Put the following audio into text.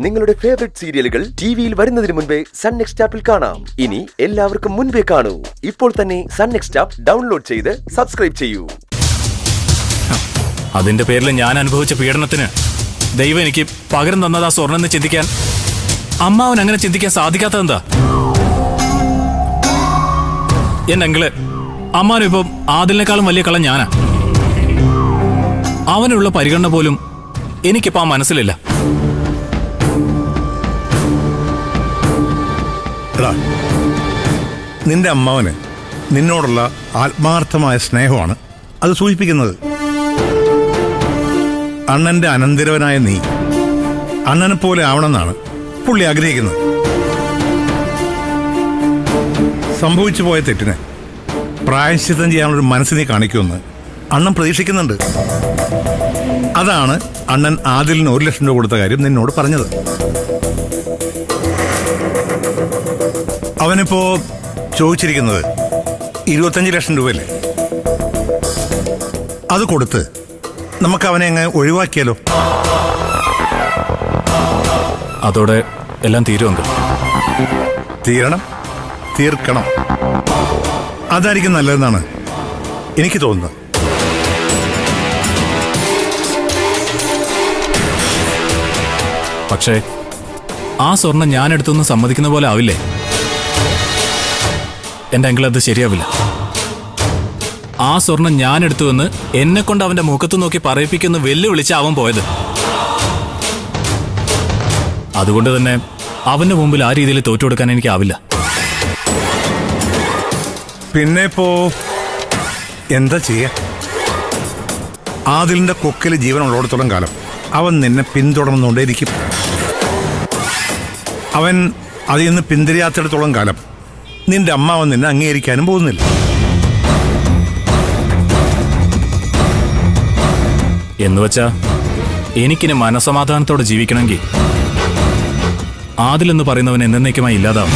നിങ്ങളുടെ ഫേവറേറ്റ് സീരിയലുകൾ ടിവിയിൽ വരുന്നതിന് മുൻപേ സൺ നെക്സ്റ്റ് ആപ്പിൽ കാണാം. ഇനി എല്ലാവർക്കും മുൻപേ കാണൂ. ഇപ്പോൾ തന്നെ സൺ നെക്സ്റ്റ് ആപ്പ് ഡൗൺലോഡ് ചെയ്ത് സബ്സ്ക്രൈബ് ചെയ്യൂ. അതിന്റെ പേരിൽ ഞാൻ അനുഭവിച്ച പീഡനത്തിന് ദൈവം എനിക്ക് പകരം തന്നതാ സ്വർണ്ണം എന്ന് ചിന്തിക്കാൻ അമ്മാവൻ അങ്ങനെ ചിന്തിക്കാൻ സാധിക്കാത്തതെന്താ? എന്നെങ്കില് അമ്മാവനും ഇപ്പം ആദിലിനേക്കാളും വലിയ കള്ളം ഞാനാ. അവനുള്ള പരിഗണന പോലും എനിക്കിപ്പോ ആ മനസ്സിലില്ല. നിന്റെ അമ്മാവന് നിന്നോടുള്ള ആത്മാർത്ഥമായ സ്നേഹമാണ് അത് സൂചിപ്പിക്കുന്നത്. അണ്ണന്റെ അനന്തരവനായ നീ അണ്ണനെ പോലെ ആവണമെന്നാണ് പുള്ളി ആഗ്രഹിക്കുന്നത്. സംഭവിച്ചു പോയ തെറ്റിന് പ്രായശ്ചിത്തം ചെയ്യാനുള്ളൊരു മനസ്സിനെ കാണിക്കുമെന്ന് അണ്ണൻ പ്രതീക്ഷിക്കുന്നുണ്ട്. അതാണ് അണ്ണൻ ആദിലിന് 1 ലക്ഷം രൂപ കൊടുത്ത കാര്യം നിന്നോട് പറഞ്ഞത്. അവനിപ്പോ ചോദിച്ചിരിക്കുന്നത് 25 ലക്ഷം രൂപയല്ലേ? അത് കൊടുത്ത് നമുക്ക് അവനെ അങ്ങ് ഒഴിവാക്കിയാലോ? അതോടെ എല്ലാം തീരുമെങ്കിൽ തീരണം, തീർക്കണം. അതായിരിക്കും നല്ലതെന്നാണ് എനിക്ക് തോന്നുന്നത്. പക്ഷേ ആ സ്വർണം ഞാൻ എടുത്തൊന്ന് സമ്മതിക്കുന്ന പോലെ ആവില്ലേ? എന്റെ അങ്കിൾ അത് ശരിയാവില്ല. ആ സ്വർണം ഞാൻ എടുത്തുവെന്ന് എന്നെ കൊണ്ട് അവന്റെ മുഖത്ത് നോക്കി പറയിപ്പിക്കുന്ന വെല്ലുവിളിച്ച അവൻ പോയത്. അതുകൊണ്ട് തന്നെ അവന്റെ മുമ്പിൽ ആ രീതിയിൽ തോറ്റുകൊടുക്കാൻ എനിക്കാവില്ല. പിന്നെ ഇപ്പോ എന്താ ചെയ്യാ? ആദിലിന്റെ കൊക്കിൽ ജീവനുള്ളിടത്തോളം കാലം അവൻ നിന്നെ പിന്തുടർന്നുകൊണ്ടേയിരിക്കും. അവൻ അതിൽ നിന്ന് പിന്തിരിയാത്തിടത്തോളം കാലം നിന്റെ അമ്മാവൻ നിന്നെ അംഗീകരിക്കാനും പോകുന്നില്ല. എന്നുവെച്ചാ എനിക്കിനി മനസമാധാനത്തോടെ ജീവിക്കണമെങ്കിൽ ആദിലെന്ന് പറയുന്നവൻ എന്നേക്കുമായി ഇല്ലാതാവും.